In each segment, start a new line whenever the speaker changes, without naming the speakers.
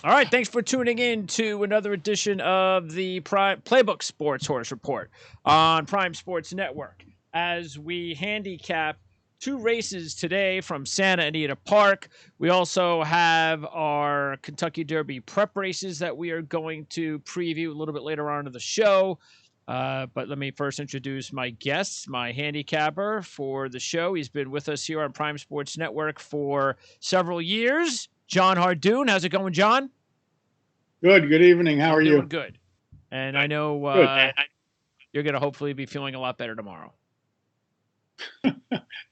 All right, thanks for tuning in to another edition of the Playbook Sports Horse Report on Prime Sports Network. As we handicap two races today from Santa Anita Park, we also have our Kentucky Derby prep races that we are going to preview a little bit later on in the show. But let me first introduce my guest, my handicapper for the show. He's been with us here on Prime Sports Network for several years. John Hardoon. How's it going, John?
Good. Good evening. How are you?
Doing good. And I know you're going to hopefully be feeling a lot better tomorrow.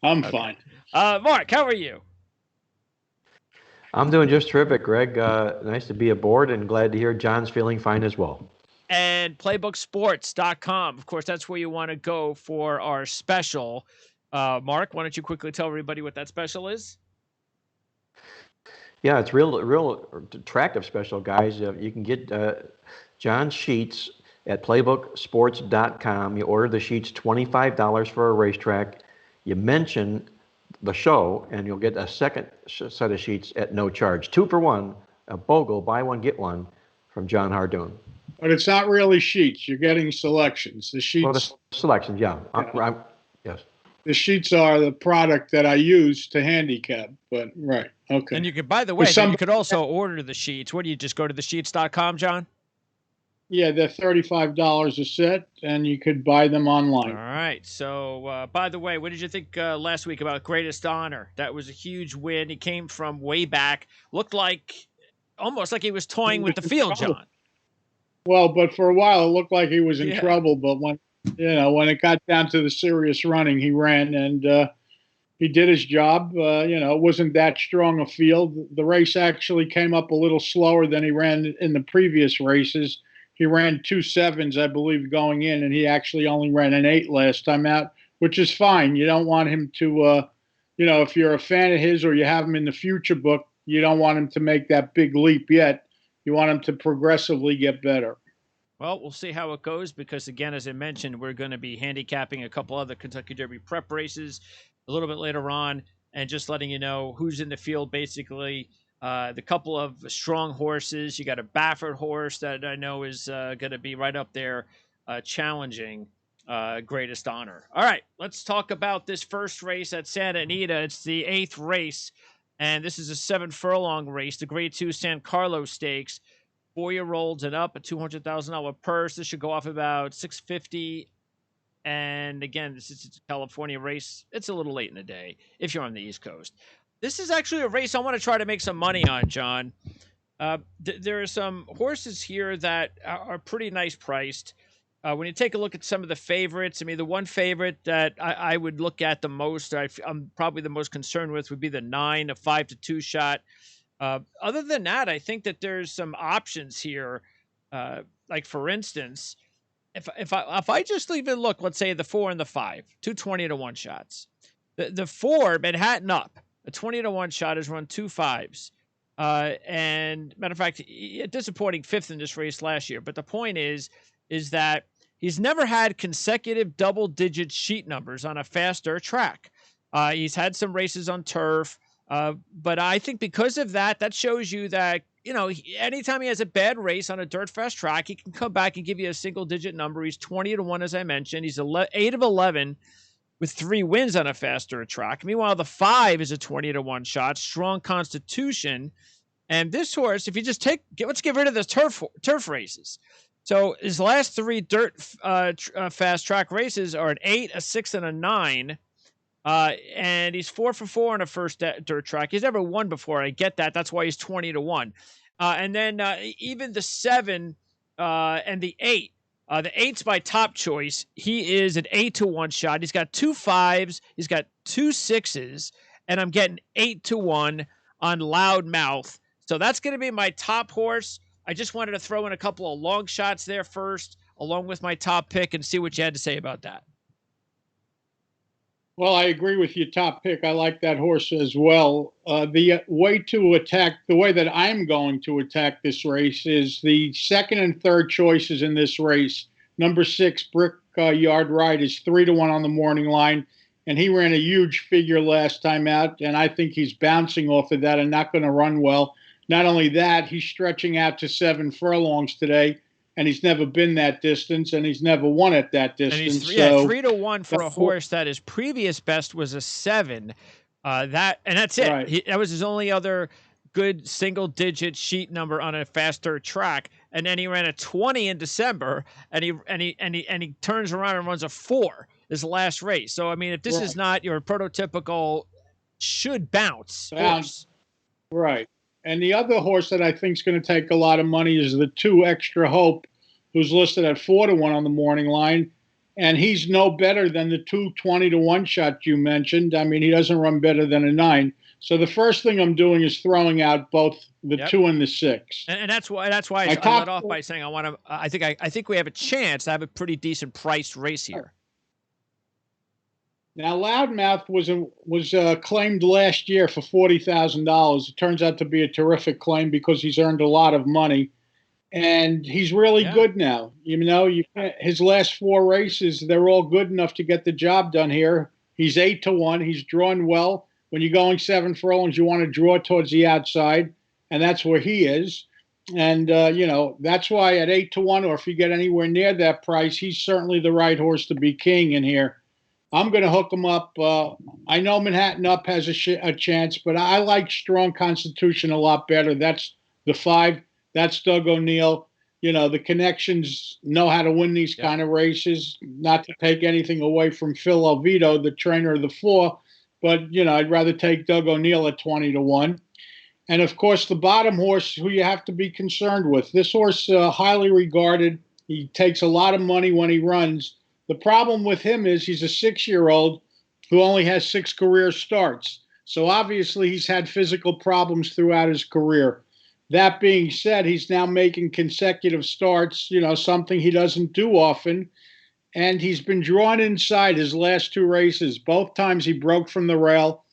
I'm fine.
Mark, how are you?
I'm doing just terrific, Greg. Nice to be aboard and glad to hear John's feeling fine as well.
And playbooksports.com. Of course, that's where you want to go for our special. Mark, why don't you quickly tell everybody what that special is?
Yeah, it's real attractive special, guys. You can get John's sheets at playbooksports.com. You order the sheets, $25 for a racetrack. You mention the show, and you'll get a second set of sheets at no charge. 2 for 1, a BOGO, buy one, get one, from John Hardoon.
But it's not really sheets. You're getting selections. The sheets.
Well, the selections, yeah. Yes.
The sheets are the product that I use to handicap, but right. Okay.
And you could, by the way, you could also order the sheets. What do you just go to thesheets.com, John?
Yeah, they're $35 a set, and you could buy them online.
All right. So, by the way, what did you think last week about Greatest Honor? That was a huge win. He came from way back. Looked like almost like he was toying with the field, John.
Well, but for a while it looked like he was in trouble. But when it got down to the serious running, he ran and he did his job. It wasn't that strong a field. The race actually came up a little slower than he ran in the previous races. He ran 2 7s, I believe, going in, and he actually only ran an 8 last time out, which is fine. You don't want him to, if you're a fan of his or you have him in the future book, you don't want him to make that big leap yet. You want him to progressively get better.
Well, we'll see how it goes because, again, as I mentioned, we're going to be handicapping a couple other Kentucky Derby prep races a little bit later on and just letting you know who's in the field, basically. The couple of strong horses. You got a Baffert horse that I know is going to be right up there challenging Greatest Honor. All right, let's talk about this first race at Santa Anita. It's the 8th race, and this is a 7-furlong race, the Grade 2 San Carlos Stakes. 4-year-olds and up, a $200,000 purse. This should go off about $650. And again, this is a California race. It's a little late in the day if you're on the East Coast. This is actually a race I want to try to make some money on, John. There are some horses here that are pretty nice priced. When you take a look at some of the favorites, I mean, the one favorite that I would look at the most, I'm probably the most concerned with, would be the 9, a 5-2 shot. Other than that, I think that there's some options here. Like for instance, if I just even look, let's say the 4 and the 5, 220-1 shots. The 4, Manhattan Up, a 20-1 shot, has run 2 5s. And matter of fact, a disappointing 5th in this race last year. But the point is that he's never had consecutive double-digit sheet numbers on a faster track. He's had some races on turf. But I think because of that shows you that, anytime he has a bad race on a dirt fast track, he can come back and give you a single-digit number. He's 20-1, as I mentioned. He's 8 of 11 with 3 wins on a faster track. Meanwhile, the 5 is a 20-1 shot, strong constitution. And this horse, if you just let's get rid of the turf races. So his last 3 dirt fast track races are an 8, a 6, and a 9. And he's 4 for 4 on a first dirt track. He's never won before. I get that. That's why he's 20-1. And then even the 7 and the 8. The 8's by Top Choice. He is an 8-1 shot. He's got 2 5s. He's got 2 6s. And I'm getting 8-1 on Loudmouth. So that's going to be my top horse. I just wanted to throw in a couple of long shots there first, along with my top pick, and see what you had to say about that.
Well, I agree with your top pick. I like that horse as well. The way that I'm going to attack this race is the second and third choices in this race. Number 6, Brickyard Ride, is 3-1 on the morning line, and he ran a huge figure last time out, and I think he's bouncing off of that and not going to run well. Not only that, he's stretching out to 7 furlongs today, and he's never been that distance, and he's never won at that
And he's
distance. So
3-1 for a horse that his previous best was a 7. That's it.
right.
That was his only other good single-digit sheet number on a faster track. And then he ran a 20 in December, and he turns around and runs a 4 his last race. So I mean, if this is not your prototypical should bounce horse,
right. And the other horse that I think is going to take a lot of money is the 2 Extra Hope, who's listed at 4-1 on the morning line. And he's no better than the 2 20-1 shots you mentioned. I mean, he doesn't run better than a 9. So the first thing I'm doing is throwing out both the 2 and the 6.
And that's why I led off by saying I think we have a chance to have a pretty decent priced race here.
Now, Loudmouth was claimed last year for $40,000. It turns out to be a terrific claim because he's earned a lot of money, and he's really good now. You know, his last 4 races, they're all good enough to get the job done here. He's 8-1. He's drawn well. When you're going 7 furlongs, you want to draw towards the outside, and that's where he is. And, that's why at 8-1, or if you get anywhere near that price, he's certainly the right horse to be king in here. I'm going to hook him up. I know Manhattan Up has a chance, but I like Strong Constitution a lot better. That's the 5. That's Doug O'Neill. You know, the connections know how to win these kind of races, not to take anything away from Phil Oviedo, the trainer of the 4. But, I'd rather take Doug O'Neill at 20-1. And, of course, the bottom horse who you have to be concerned with. This horse, highly regarded. He takes a lot of money when he runs. The problem with him is he's a 6-year-old who only has 6 career starts. So obviously he's had physical problems throughout his career. That being said, he's now making consecutive starts, something he doesn't do often. And he's been drawn inside his last 2 races. Both times he broke from the rail.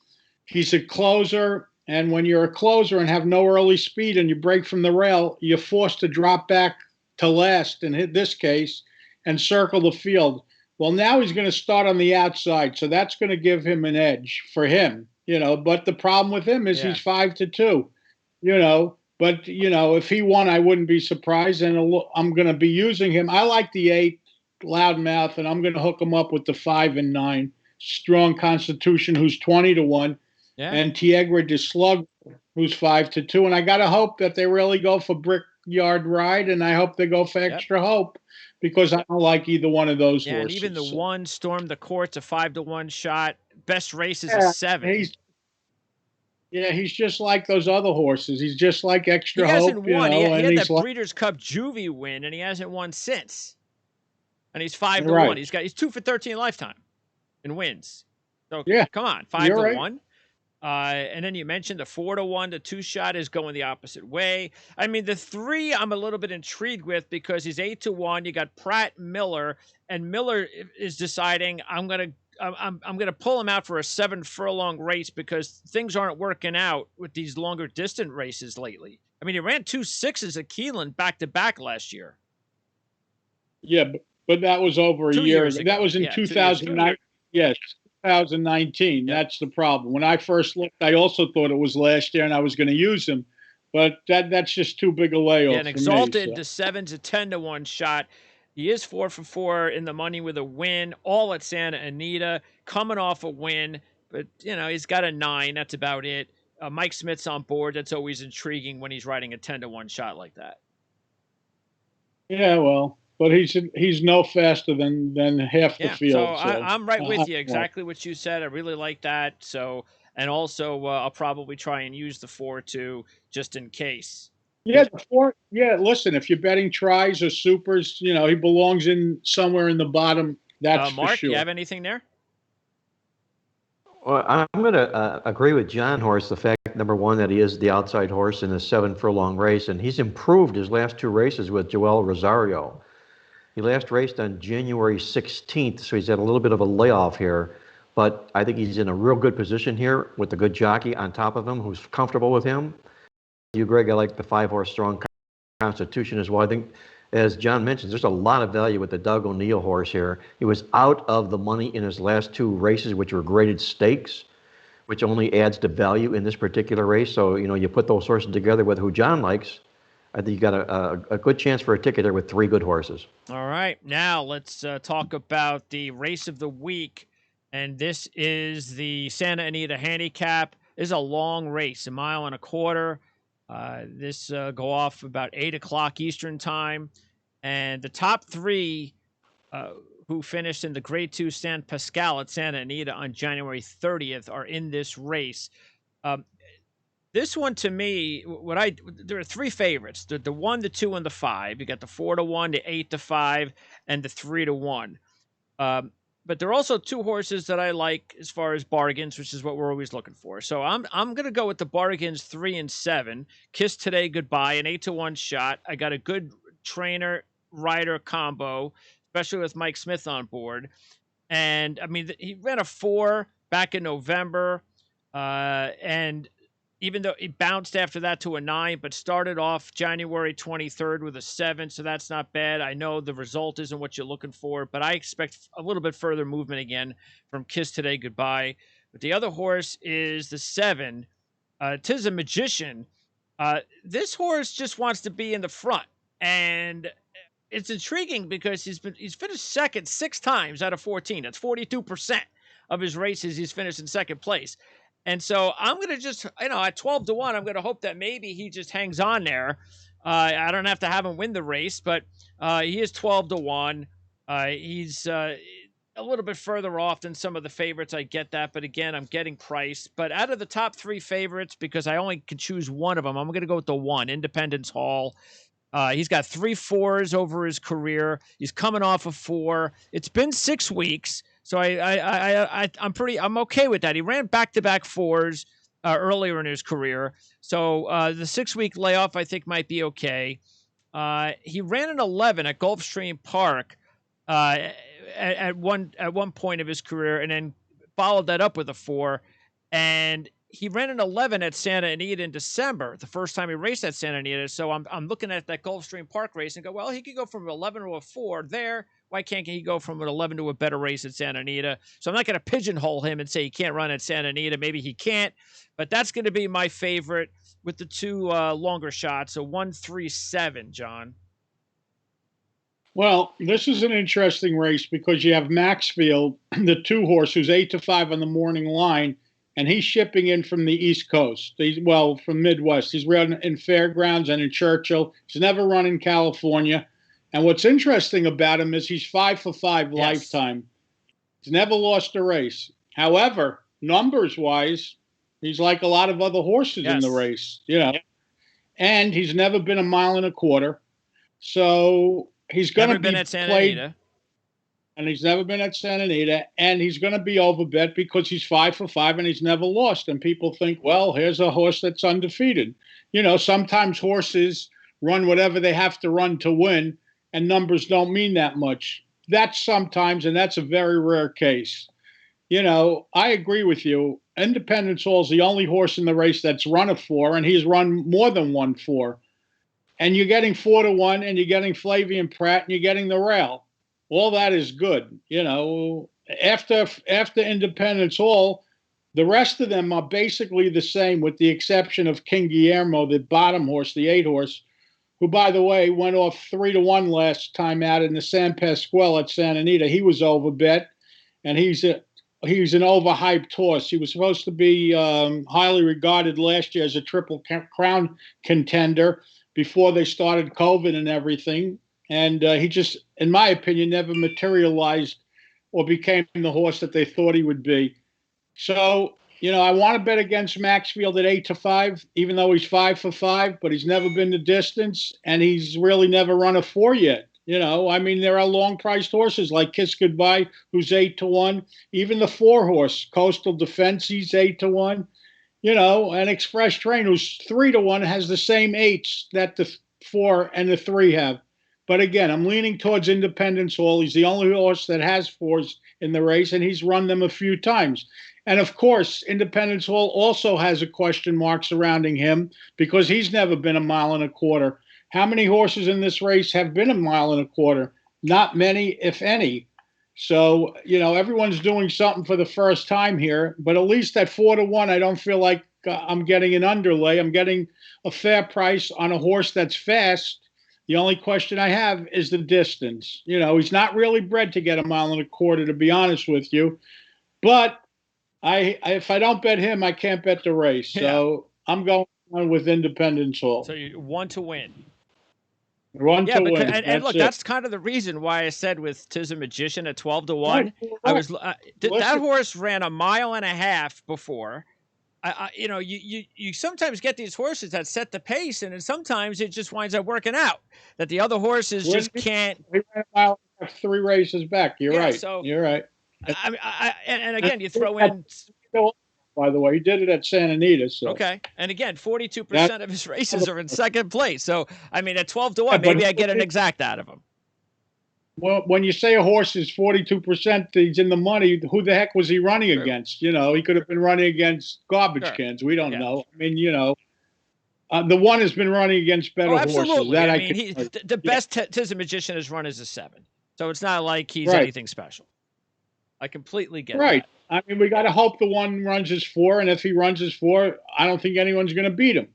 He's a closer. And when you're a closer and have no early speed and you break from the rail, you're forced to drop back to last, in this case, and circle the field. Well, now he's going to start on the outside, so that's going to give him an edge for him, But the problem with him is he's 5-2, But, if he won, I wouldn't be surprised, and I'm going to be using him. I like the 8, Loudmouth, and I'm going to hook him up with the 5 and 9, Strong Constitution, who's 20-1, and Tiegra de Slug, who's 5-2. And I got to hope that they really go for Brickyard Ride, and I hope they go for Extra Hope, because I don't like either one of those horses.
And even the 1 Storm the Court's a 5-1 shot. Best race is a 7.
He's just like those other horses. He's just like Extra Hope.
He hasn't won. He had that Breeders' Cup Juvie win, and he hasn't won since. And he's 5-1. He's 2 for 13 lifetime in wins. So come on, 5-1. And then you mentioned the 4-1, the 2 shot is going the opposite way. I mean, the 3 I'm a little bit intrigued with because he's 8-1. You got Pratt Miller, and Miller is deciding I'm gonna pull him out for a 7 furlong race because things aren't working out with these longer distant races lately. I mean, he ran 2 6s at Keeneland back to back last year.
Yeah, but that was over a year ago. That was in 2009. Yes. 2019. That's the problem. When I first looked, I also thought it was last year and I was going to use him, but that's just too big a layoff.
And Exalted, the 7's a 10-1 shot. He is 4 for 4 in the money with a win, all at Santa Anita, coming off a win, but he's got a 9. That's about it. Mike Smith's on board. That's always intriguing when he's riding a 10-1 shot like that.
Yeah, well. But he's no faster than half the field.
So I'm right with you. Exactly what you said. I really like that. So, and also I'll probably try and use the 4-2 just in case.
Yeah, the 4. Yeah, listen, if you're betting tries or supers, he belongs in somewhere in the bottom. That's
Mark,
for sure.
Do you have anything there?
Well, I'm going to agree with John Horse, the fact, number one, that he is the outside horse in a 7 furlong race, and he's improved his last 2 races with Joel Rosario. He last raced on January 16th, so he's had a little bit of a layoff here. But I think he's in a real good position here with a good jockey on top of him who's comfortable with him. You, Greg, I like the 5-horse Strong Constitution as well. I think, as John mentioned, there's a lot of value with the Doug O'Neill horse here. He was out of the money in his last 2 races, which were graded stakes. which only adds to value in this particular race. So, you put those horses together with who John likes, I think you got a good chance for a ticket there with 3 good horses.
All right, now let's talk about the race of the week, and this is the Santa Anita Handicap. This is a long race, 1.25 miles. This go off about 8 o'clock Eastern time, and the top 3 who finished in the Grade 2 San Pascal at Santa Anita on January 30th are in this race. This one, to me, there are 3 favorites: the 1, the 2, and the 5. You got the 4-1, the 8-5, and the 3-1. But there are also 2 horses that I like as far as bargains, which is what we're always looking for. So I'm going to go with the bargains 3 and 7. Kiss Today Goodbye, an 8-1 shot. I got a good trainer rider combo, especially with Mike Smith on board. And I mean, he ran a 4 back in November, and even though he bounced after that to a 9, but started off January 23rd with a 7, so that's not bad. I know the result isn't what you're looking for, but I expect a little bit further movement again from Kiss Today Goodbye. But the other horse is the 7, Tis a Magician. This horse just wants to be in the front, and it's intriguing because he's finished second 6 times out of 14. That's 42% of his races he's finished in second place. And so I'm going to just, at 12-1, I'm going to hope that maybe he just hangs on there. I don't have to have him win the race, but he is 12-1. He's a little bit further off than some of the favorites. I get that. But again, I'm getting price. But out of the top 3 favorites, because I only can choose one of them, I'm going to go with the 1, Independence Hall. He's got 3 4s over his career. He's coming off a 4. It's been 6 weeks. So I'm okay with that. He ran back-to-back 4s earlier in his career. So the 6-week layoff I think might be okay. He ran an 11 at Gulfstream Park at one point of his career, and then followed that up with a 4. And he ran an 11 at Santa Anita in December, the first time he raced at Santa Anita. So I'm looking at that Gulfstream Park race and go, well, he could go from an 11 to a 4 there. Why can't he go from an 11 to a better race at Santa Anita? So I'm not going to pigeonhole him and say he can't run at Santa Anita. Maybe he can't, but that's going to be my favorite with the 2 longer shots. So 1, 3, 7, John.
Well, this is an interesting race because you have Maxfield, the 2 horse, who's 8-5 on the morning line, and he's shipping in from the East Coast. From Midwest. He's run in Fairgrounds and in Churchill. He's never run in California. And what's interesting about him is he's 5 for 5 lifetime. He's never lost a race. However, numbers-wise, he's like a lot of other horses in the race, And he's never been 1.25 miles. So he's going to be
at Santa Anita.
And he's never been at Santa Anita, and he's going to be overbet because he's 5 for 5 and he's never lost. And people think, well, here's a horse that's undefeated. Sometimes horses run whatever they have to run to win, and numbers don't mean that much. That's sometimes, and that's a very rare case. I agree with you. Independence Hall is the only horse in the race that's run a 4, and he's run more than 1 4. And you're getting 4-1, and you're getting Flavian Pratt, and you're getting the rail. All that is good. After Independence Hall, the rest of them are basically the same, with the exception of King Guillermo, the bottom horse, the 8 horse, who, by the way, went off 3-1 last time out in the San Pasquale at Santa Anita. He was overbet, and he's an overhyped horse. He was supposed to be highly regarded last year as a Triple Crown contender before they started COVID and everything. And he just, in my opinion, never materialized or became the horse that they thought he would be. So, I want to bet against Maxfield at 8-5, even though he's 5 for 5, but he's never been the distance, and he's really never run a 4 yet. There are long-priced horses like Kiss Goodbye, who's 8-1. Even the 4 horse, Coastal Defense, he's 8-1. And Express Train, who's 3-1, has the same 8s that the 4 and the 3 have. But again, I'm leaning towards Independence Hall. He's the only horse that has 4s in the race, and he's run them a few times. And of course, Independence Hall also has a question mark surrounding him because he's never been 1.25 miles. How many horses in this race have been 1.25 miles? Not many, if any. So, everyone's doing something for the first time here, but at least at 4-1, I don't feel like I'm getting an underlay. I'm getting a fair price on a horse that's fast. The only question I have is the distance. He's not really bred to get a mile and a quarter, to be honest with you. But if I don't bet him, I can't bet the race.
Yeah.
So I'm going on with Independence Hall.
So you want to win.
Run to win.
And look, that's kind of the reason why I said with Tis a Magician at 12-1.
Right.
That horse ran a mile and a half before. You sometimes get these horses that set the pace, and then sometimes it just winds up working out that the other horses just can't.
We ran a mile and a half 3 races back. You're right.
So
you're right.
And again, you throw in.
By the way, he did it at Santa Anita. So.
Okay, and again, 42% of his races are in second place. So I mean, at 12-1, maybe I get an exact out of him.
Well, when you say a horse is 42%, he's in the money. Who the heck was he running against? He could have been running against garbage cans. We don't know. I mean, the one has been running against better horses. That
I mean, the best Tis a Magician has run is a 7. So it's not like he's anything special. I completely get it.
Right. I mean, we got to hope the one runs his 4, and if he runs his 4, I don't think anyone's going to beat him.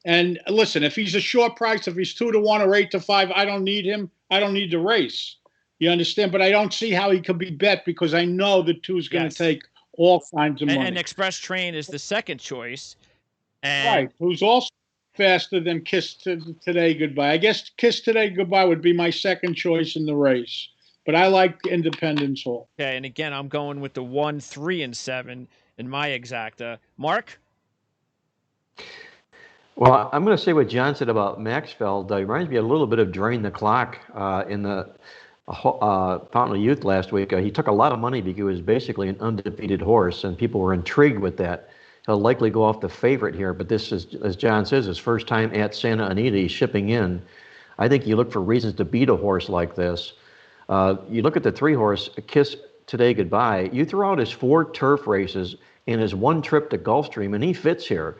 And listen, if he's a short price, if he's 2-1 or 8-5, I don't need him. I don't need the race. You understand? But I don't see how he could be bet because I know the 2 is going to take all kinds of money.
And Express Train is the second choice. And
right. Who's also faster than Kiss Today Goodbye. I guess Kiss Today Goodbye would be my second choice in the race. But I like Independence Hall.
Okay, and again, I'm going with the 1, 3, and 7 in my exacta. Mark?
Well, I'm going to say what John said about Maxfield. It reminds me a little bit of Drain the Clock in the Fountain of Youth last week. He took a lot of money because he was basically an undefeated horse, and people were intrigued with that. He'll likely go off the favorite here, but this is, as John says, his first time at Santa Anita. He's shipping in. I think you look for reasons to beat a horse like this. You look at the 3-horse, Kiss Today Goodbye. You throw out his 4 turf races and his 1 trip to Gulfstream, and he fits here.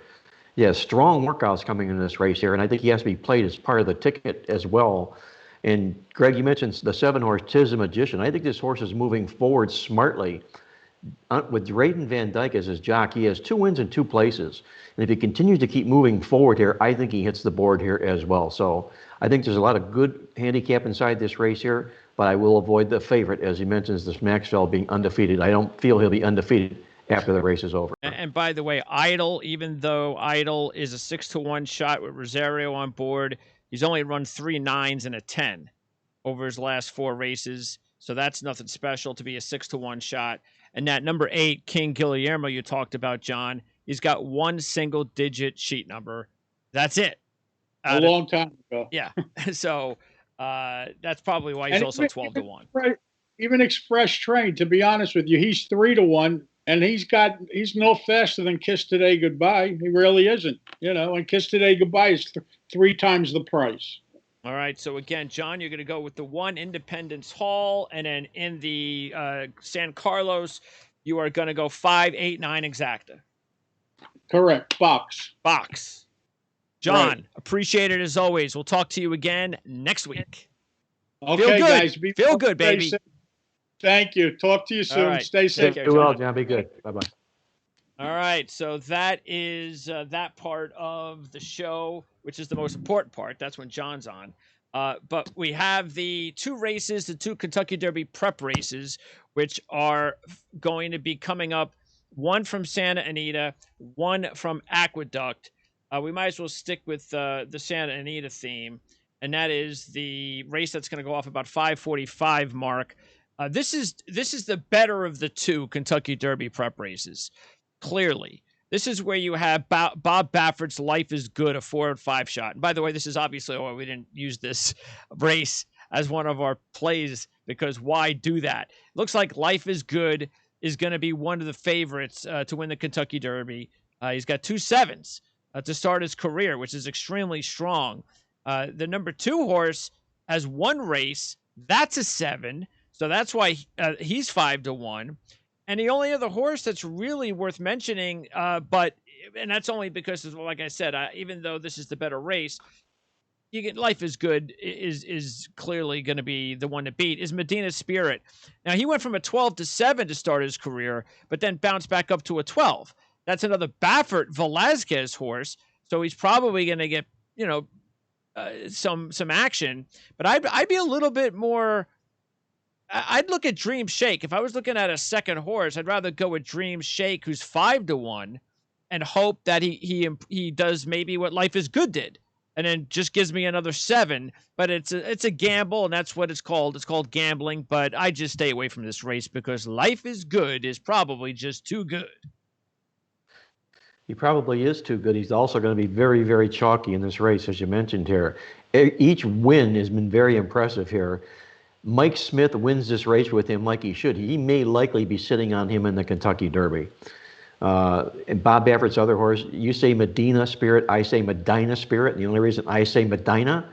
He has strong workouts coming in this race here, and I think he has to be played as part of the ticket as well. And Greg, you mentioned the 7-horse Tis a Magician. I think this horse is moving forward smartly. With Drayden Van Dyke as his jock, he has 2 wins in 2 places. And if he continues to keep moving forward here, I think he hits the board here as well. So I think there's a lot of good handicap inside this race here, but I will avoid the favorite, as he mentions, this Maxfield being undefeated. I don't feel he'll be undefeated after the race is over.
And by the way, Idol, even though Idol is a 6-1 shot with Rosario on board, he's only run 3 9s and a 10 over his last 4 races. So that's nothing special to be a 6-1 shot. And that number 8, King Guillermo, you talked about, John, he's got 1 single-digit sheet number. That's it.
A long time ago.
Yeah. So that's probably why he's also 12-1.
Right. Even Express Train, to be honest with you, he's 3-1, and he's no faster than Kiss Today Goodbye. He really isn't. And Kiss Today Goodbye is 3 times the price.
All right, so again, John, you're going to go with the 1 Independence Hall, and then in the San Carlos, you are going to go 5, 8, 9 exacta.
Correct. Box.
John,
right.
Appreciate it as always. We'll talk to you again next week.
Okay,
Feel good.
Guys.
Feel good, baby.
Thank you. Talk to you soon.
Right.
Stay safe.
Do well, John. Be good. Bye-bye.
All right, so that is that part of the show, which is the most important part. That's when John's on. But we have the 2 races, the 2 Kentucky Derby prep races, which are going to be coming up, 1 from Santa Anita, 1 from Aqueduct. We might as well stick with the Santa Anita theme, and that is the race that's going to go off about 5:45 mark. This is the better of the 2 Kentucky Derby prep races. Clearly, this is where you have Bob Baffert's Life is Good, a 4-5 shot. And by the way, this is obviously why we didn't use this race as one of our plays, because why do that? Looks like Life is Good is going to be one of the favorites to win the Kentucky Derby. He's got 2 7s to start his career, which is extremely strong. The number 2 horse has 1 race. That's a 7. So that's why he's 5-1. And the only other horse that's really worth mentioning, and that's only because, like I said, even though this is the better race, you get Life is Good is clearly going to be the one to beat is Medina Spirit. Now he went from a 12-7 to start his career, but then bounced back up to a 12. That's another Baffert Velasquez horse, so he's probably going to get some action. But I'd be a little bit more. I'd look at Dream Shake if I was looking at a second horse. I'd rather go with Dream Shake, who's 5-1, and hope that he does maybe what Life is Good did, and then just gives me another 7. But it's a gamble, and that's what it's called. It's called gambling. But I just stay away from this race because Life is Good is probably just too good.
He probably is too good. He's also going to be very, very chalky in this race, as you mentioned here. Each win has been very impressive here. Mike Smith wins this race with him like he should. He may likely be sitting on him in the Kentucky Derby. And Bob Baffert's other horse, you say Medina Spirit, I say Medina Spirit. And the only reason I say Medina,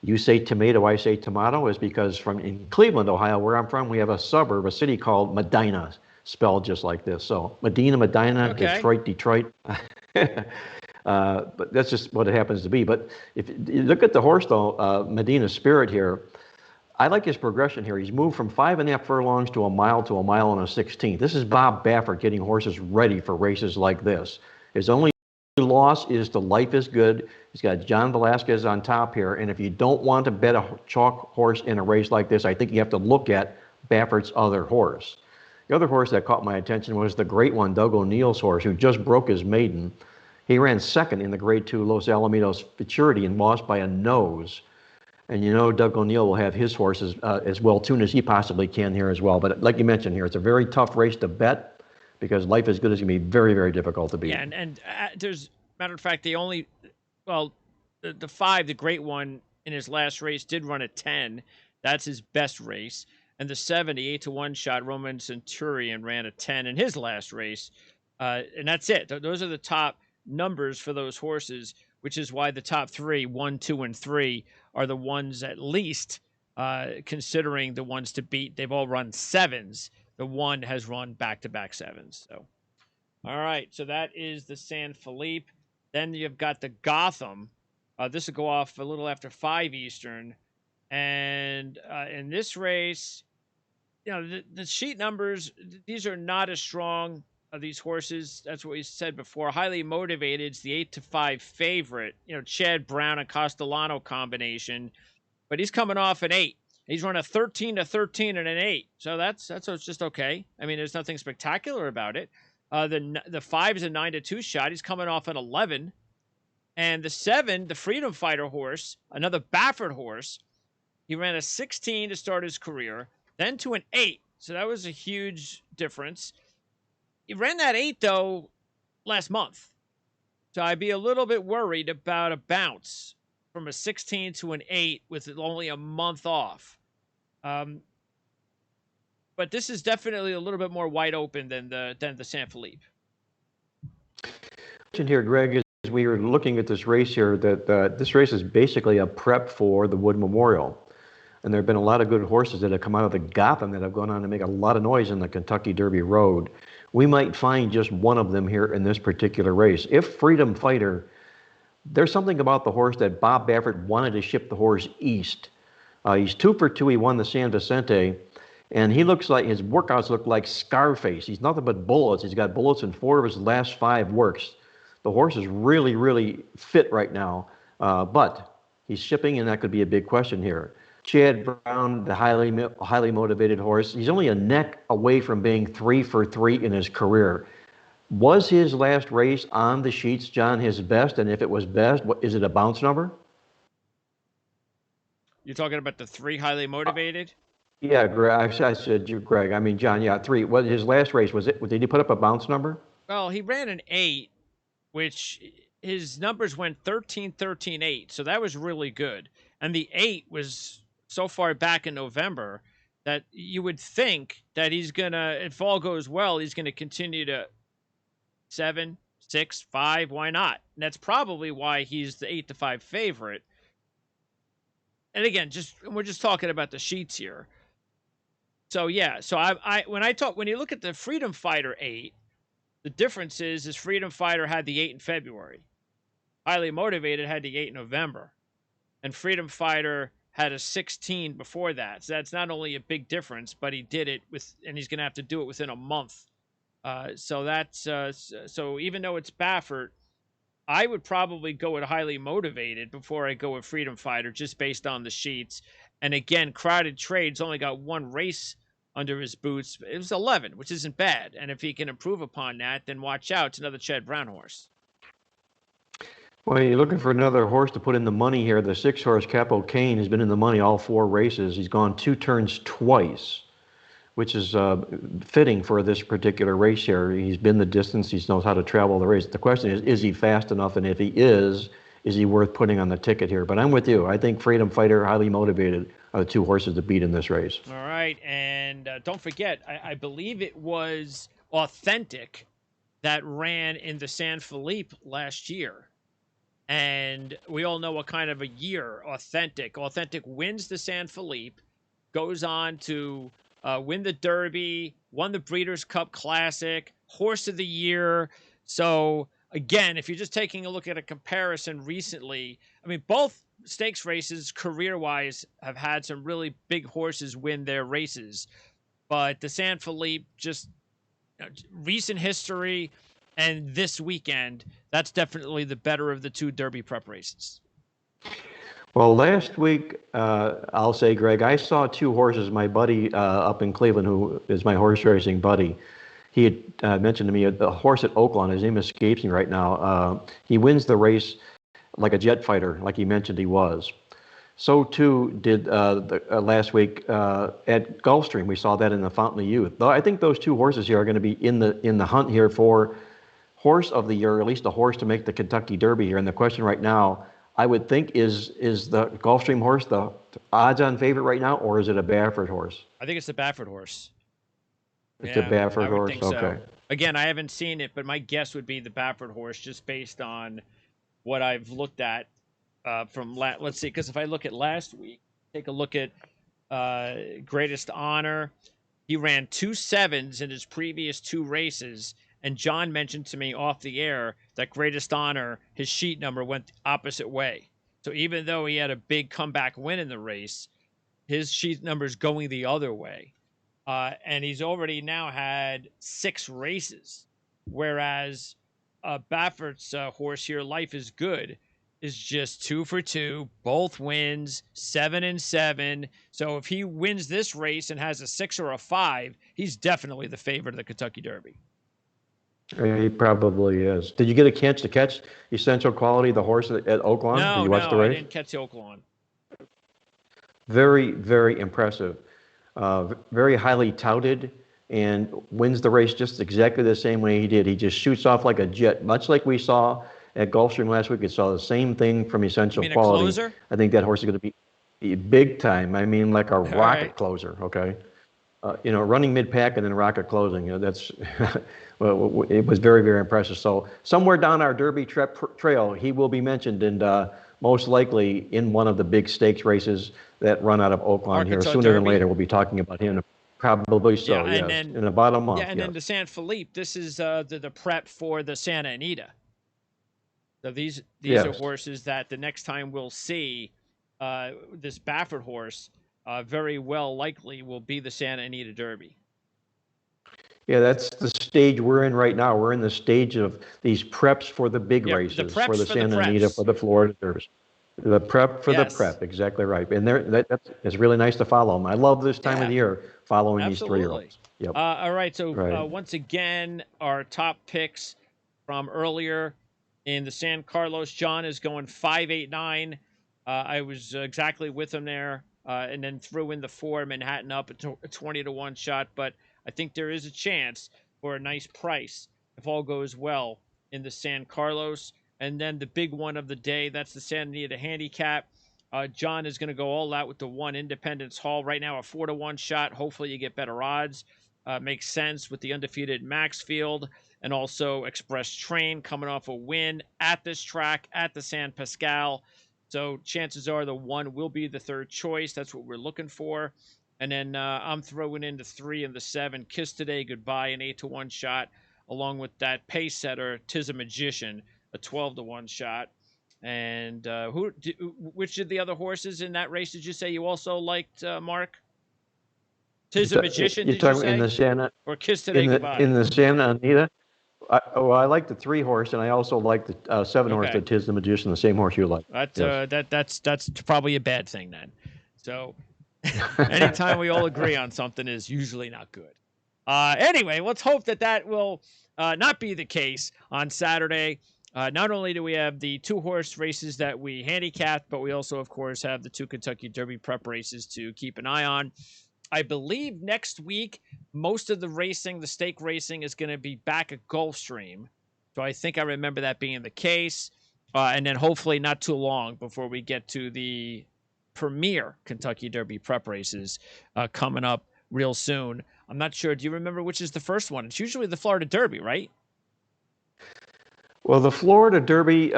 you say tomato, I say tomato, is because in Cleveland, Ohio, where I'm from, we have a suburb, a city called Medina, spelled just like this. So Medina,
Okay.
Detroit. But that's just what it happens to be. But if you look at the horse, though, Medina Spirit here, I like his progression here. He's moved from 5.5 furlongs to a mile and a 16th. This is Bob Baffert getting horses ready for races like this. His only loss is to Life is Good. He's got John Velasquez on top here. And if you don't want to bet a chalk horse in a race like this, I think you have to look at Baffert's other horse. The other horse that caught my attention was the great one, Doug O'Neill's horse, who just broke his maiden. He ran second in the Grade 2 Los Alamitos Futurity and lost by a nose. And Doug O'Neill will have his horses as well tuned as he possibly can here as well. But like you mentioned here, it's a very tough race to bet because Life is Good is going to be very, very difficult to beat.
Yeah, and there's, matter of fact, the 5, the great one in his last race did run a 10. That's his best race. And the 7, the 8-1 shot, Roman Centurion, ran a 10 in his last race. And that's it. Those are the top numbers for those horses, which is why the top 3, 1, 2, and 3, are the ones at least, considering the ones to beat. They've all run 7s. The 1 has run back-to-back 7s. So, all right. So that is the San Felipe. Then you've got the Gotham. This will go off a little after 5 Eastern. And in this race, the sheet numbers, these are not as strong. These horses, that's what we said before, highly motivated. It's the 8-5 favorite, Chad Brown and Castellano combination, but he's coming off an 8. He's run a 13-13 and an 8, so that's just okay. I mean, there's nothing spectacular about it. The 5 is a 9-2 shot. He's coming off an 11, and the 7, the Freedom Fighter horse, another Baffert horse, he ran a 16 to start his career, then to an 8, so that was a huge difference. He ran that 8, though, last month. So I'd be a little bit worried about a bounce from a 16 to an 8 with only a month off. But this is definitely a little bit more wide open than the San Felipe.
Here, Greg, as we were looking at this race here, that this race is basically a prep for the Wood Memorial. And there have been a lot of good horses that have come out of the Gotham that have gone on to make a lot of noise in the Kentucky Derby Road. We might find just one of them here in this particular race. If Freedom Fighter, there's something about the horse that Bob Baffert wanted to ship the horse east. He's 2 for 2. He won the San Vicente, and he looks like his workouts look like Scarface. He's nothing but bullets. He's got bullets in 4 of his last 5 works. The horse is really, really fit right now, but he's shipping, and that could be a big question here. Chad Brown, the highly motivated horse, he's only a neck away from being 3 for 3 in his career. Was his last race on the sheets, John, his best? And if it was best, is it a bounce number?
You're talking about the 3 highly motivated?
Yeah, Greg. I said you, Greg. I mean, John. Yeah, 3. What his last race was? Did he put up a bounce number?
Well, he ran an 8, which his numbers went 13, 13, 8. So that was really good. And the 8 was so far back in November that you would think that he's going to, if all goes well, he's going to continue to 7, 6, 5. Why not? And that's probably why he's the 8-5 favorite. And again, we're just talking about the sheets here. So yeah, so when you look at the Freedom Fighter 8, the difference is Freedom Fighter had the 8 in February. Highly Motivated had the 8 in November. and Freedom Fighter had a 16 before that. So that's not only a big difference, but he did it and he's going to have to do it within a month. So even though it's Baffert, I would probably go with Highly Motivated before I go with Freedom Fighter, just based on the sheets. And again, Crowded Trade's only got one race under his boots. It was 11, which isn't bad. And if he can improve upon that, then watch out. It's another Chad Brown horse.
Well, you're looking for another horse to put in the money here. The 6-horse Capo Cane has been in the money all 4 races. He's gone 2 turns twice, which is fitting for this particular race here. He's been the distance. He knows how to travel the race. The question is he fast enough? And if he is he worth putting on the ticket here? But I'm with you. I think Freedom Fighter, Highly Motivated are the 2 horses to beat in this race.
All right. And don't forget, I believe it was Authentic that ran in the San Felipe last year. And we all know what kind of a year Authentic wins the San Felipe, goes on to win the Derby, won the Breeders' Cup Classic, Horse of the Year. So, again, if you're just taking a look at a comparison recently, I mean, both stakes races, career-wise, have had some really big horses win their races. But the San Felipe, just recent history, and this weekend, that's definitely the better of the 2 Derby prep races.
Well, last week, I'll say, Greg, I saw 2 horses. My buddy up in Cleveland, who is my horse racing buddy, he had mentioned to me a horse at Oaklawn. His name escapes me right now. He wins the race like a jet fighter, like he mentioned he was. So too did last week at Gulfstream. We saw that in the Fountain of Youth. Though I think those 2 horses here are going to be in the hunt here for Horse of the Year, or at least a horse to make the Kentucky Derby here. And the question right now, I would think, is the Gulfstream horse the odds-on favorite right now, or is it a Baffert horse?
I think it's the Baffert horse.
It's a Baffert horse?
Think
okay.
So. Again, I haven't seen it, but my guess would be the Baffert horse, just based on what I've looked at from let's see, because if I look at last week, take a look at Greatest Honor. He ran 2 7s in his previous 2 races. And John mentioned to me off the air that Greatest Honor, his sheet number went the opposite way. So even though he had a big comeback win in the race, his sheet number is going the other way. And he's already now had 6 races. Whereas Baffert's horse here, Life is Good, is just 2 for 2, both wins, 7 and 7. So if he wins this race and has a 6 or a 5, he's definitely the favorite of the Kentucky Derby.
He probably is. Did you get a chance to catch Essential Quality, the horse at Oaklawn?
No,
Did you watch the race?
I didn't catch the Oaklawn.
Very, very impressive. Very highly touted, and wins the race just exactly the same way he did. He just shoots off like a jet, much like we saw at Gulfstream last week. We saw the same thing from Essential Quality.
A closer?
I think that horse is going to be big time. I mean, like a rocket closer, okay? Running mid-pack and then rocket closing. That's well, it was very, very impressive. So somewhere down our Derby trail, he will be mentioned, and most likely in one of the big stakes races that run out of Oaklawn here. Sooner than later, we'll be talking about him. Probably so, yes. Then, in about a month.
Yeah, and then the San Felipe, this is the prep for the Santa Anita. So these are horses that the next time we'll see this Baffert horse, very well likely will be the Santa Anita Derby.
Yeah, that's the stage we're in right now. We're in the stage of these preps for the big races, for the Santa Anita, for the Florida Derby. The prep for the prep, exactly right. And it's really nice to follow them. I love this time of the year following these 3-year-olds.
Yep. All right, so once again, our top picks from earlier in the San Carlos. John is going 5-8-9. I was exactly with him there, and then threw in the 4 Manhattan up a 20-1 shot. But I think there is a chance for a nice price if all goes well in the San Carlos. And then the big one of the day, that's the Santa Anita Handicap. John is going to go all out with the 1 Independence Hall. Right now, a 4-1 shot. Hopefully you get better odds. Makes sense with the undefeated Maxfield and also Express Train coming off a win at this track at the San Pascal. So chances are the 1 will be the 3rd choice. That's what we're looking for. And then I'm throwing in the 3 and the 7. Kiss Today Goodbye, an 8-1 shot, along with that pace setter, Tis a Magician, a 12-1 shot. And which of the other horses in that race did you say you also liked, Mark? Tis a Magician,
You're
did you
talking in
say?
the Santa
Or Kiss Today
in
Goodbye?
the Santa Anita. I like the 3-horse, and I also like the 7-horse,
Okay.
the Tis the Magician, the same horse you like. Yes.
That's probably a bad thing then. So anytime we all agree on something is usually not good. Anyway, let's hope that will not be the case on Saturday. Not only do we have the 2-horse races that we handicapped, but we also, of course, have the 2 Kentucky Derby prep races to keep an eye on. I believe next week, most of the racing, the stake racing, is going to be back at Gulfstream. So I think I remember that being the case. And then hopefully not too long before we get to the premier Kentucky Derby prep races coming up real soon. I'm not sure. Do you remember which is the first one? It's usually the Florida Derby, right?
Well, the Florida Derby,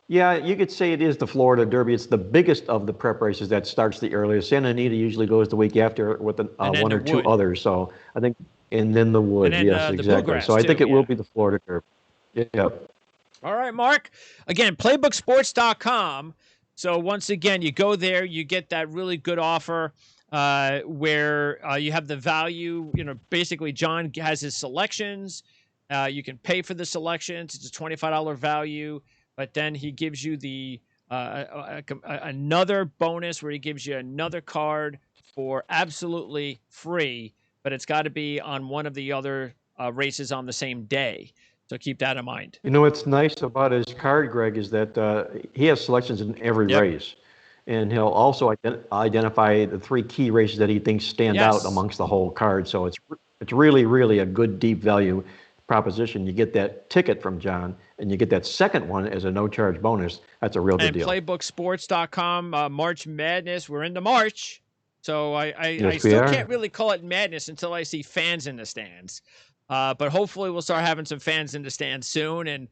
yeah, you could say it is the Florida Derby. It's the biggest of the prep races that starts the earliest. Santa Anita usually goes the week after with one or 2 others. So I think, and then the Wood,
then,
yes,
the
exactly.
Bluegrass
So I think
too,
it will be the Florida Derby. Yeah.
All right, Mark. Again, playbooksports.com. So once again, you go there, you get that really good offer where you have the value. Basically, John has his selections. You can pay for the selections. It's a $25 value, but then he gives you the another bonus where he gives you another card for absolutely free, but it's got to be on one of the other races on the same day. So keep that in mind.
What's nice about his card, Greg, is that he has selections in every race. And he'll also identify the 3 key races that he thinks stand out amongst the whole card. So it's really, really a good deep value proposition. You get that ticket from John, and you get that second one as a no-charge bonus. That's a real good deal.
And playbooksports.com, March Madness. We're into March. So I
Yes,
still can't really call it madness until I see fans in the stands. But hopefully we'll start having some fans in the stands soon. And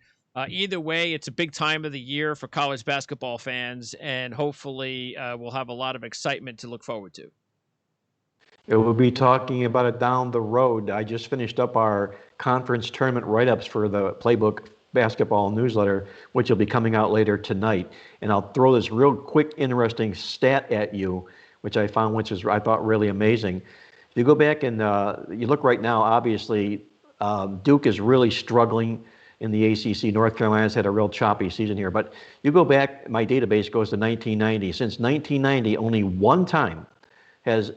either way, it's a big time of the year for college basketball fans. And hopefully we'll have a lot of excitement to look forward to.
We'll be talking about it down the road. I just finished up our conference tournament write-ups for the Playbook basketball newsletter, which will be coming out later tonight. And I'll throw this real quick, interesting stat at you, which I found, which is, I thought, really amazing. If you go back and you look right now, obviously, Duke is really struggling in the ACC. North Carolina's had a real choppy season here. But you go back, my database goes to 1990. Since 1990, only one time has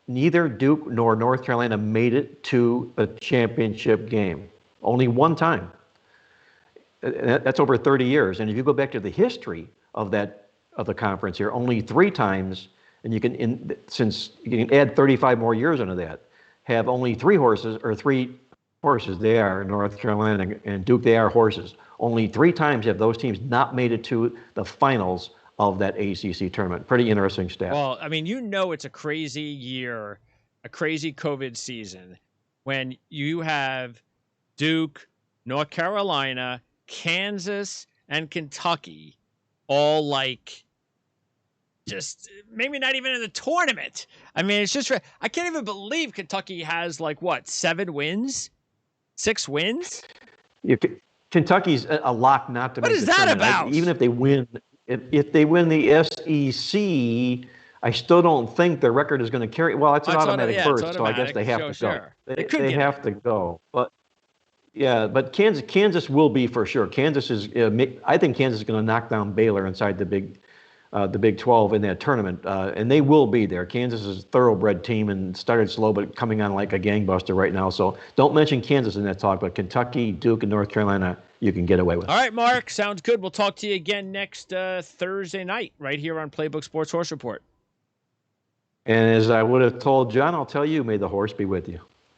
neither Duke nor North Carolina made it to a championship game. Only one time. That's over 30 years. And if you go back to the history of the conference here, only 3 times, and you can, since you can add 35 more years into that, have only 3 horses, they are North Carolina and Duke, they are horses. Only 3 times have those teams not made it to the finals of that ACC tournament. Pretty interesting stat.
Well, I mean, it's a crazy year, a crazy COVID season, when you have Duke, North Carolina, Kansas, and Kentucky all just maybe not even in the tournament. I mean, it's just, I can't even believe Kentucky has 7 wins? 6 wins?
Kentucky's a lock not to make the tournament.
What is that about?
Even if they win, if they win the SEC, I still don't think their record is going to carry. Well, it's an automatic berth, so I guess they have to go. They have to go. But yeah, but Kansas will be for sure. I think Kansas is going to knock down Baylor inside the Big 12 in that tournament, and they will be there. Kansas is a thoroughbred team and started slow, but coming on like a gangbuster right now. So don't mention Kansas in that talk, but Kentucky, Duke, and North Carolina, you can get away with.
All right, Mark, sounds good. We'll talk to you again next Thursday night right here on Playbook Sports Horse Report.
And as I would have told John, I'll tell you, may the horse be with you.